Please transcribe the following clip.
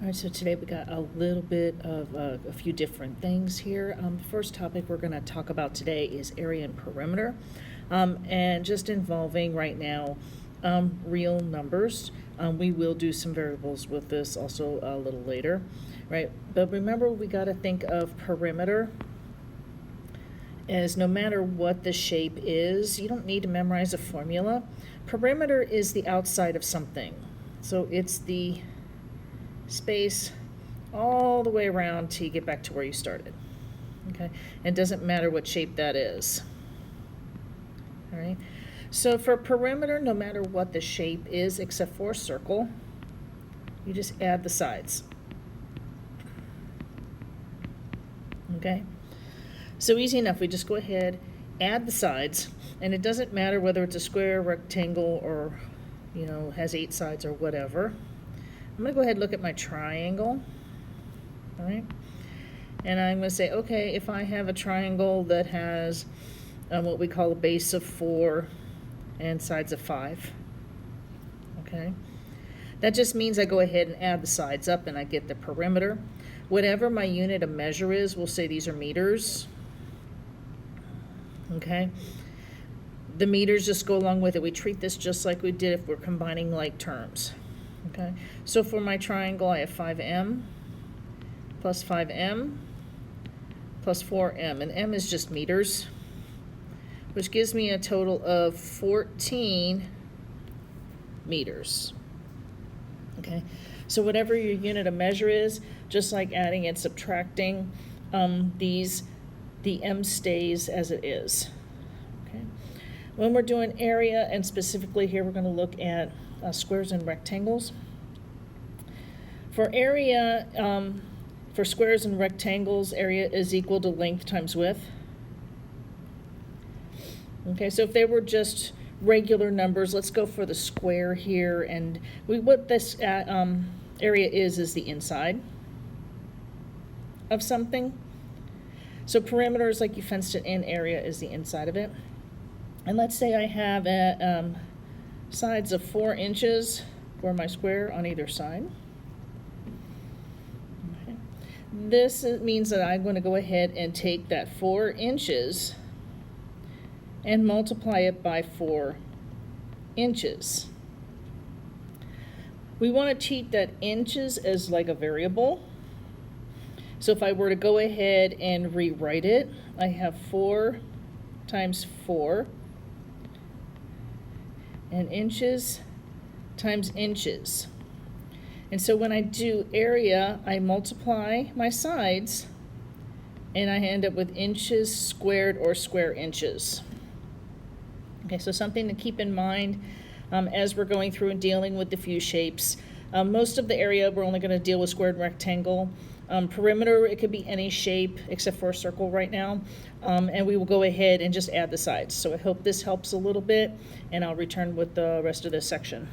All right, so today we got a little bit of a few different things here. The first topic we're going to talk about today is area and perimeter, and just involving right now real numbers. We will do some variables with this also a little later, right? But remember, we got to think of perimeter as no matter what the shape is, you don't need to memorize a formula. Perimeter is the outside of something, so it's the space all the way around till you get back to where you started. Okay, it doesn't matter what shape that is. All right, so for perimeter, no matter what the shape is except for a circle, you just add the sides. Okay, so easy enough. We just go ahead, add the sides, and it doesn't matter whether it's a square, rectangle, or has 8 sides or whatever. I'm going to go ahead and look at my triangle, all right? And I'm going to say, okay, if I have a triangle that has what we call a base of 4 and sides of 5, okay? That just means I go ahead and add the sides up and I get the perimeter. Whatever my unit of measure is, we'll say these are meters, okay? The meters just go along with it. We treat this just like we did if we're combining like terms. Okay, so for my triangle, I have 5m plus 5m plus 4m, and m is just meters, which gives me a total of 14 meters. Okay, so whatever your unit of measure is, just like adding and subtracting, the m stays as it is. Okay, when we're doing area, and specifically here we're going to look at squares and rectangles. For area, for squares and rectangles, area is equal to length times width. Okay, so if they were just regular numbers, let's go for the square here, and what this area is the inside of something. So perimeter is like you fenced it in, area is the inside of it. And let's say I have sides of 4 inches for my square on either side. Okay. This means that I'm going to go ahead and take that 4 inches and multiply it by 4 inches. We want to treat that inches as like a variable. So if I were to go ahead and rewrite it, I have 4 times 4 and inches times inches. And so when I do area, I multiply my sides and I end up with inches squared or square inches. Okay, so something to keep in mind as we're going through and dealing with the few shapes. Most of the area we're only going to deal with squared and rectangle. Perimeter, it could be any shape except for a circle right now, and we will go ahead and just add the sides. So I hope this helps a little bit, and I'll return with the rest of this section.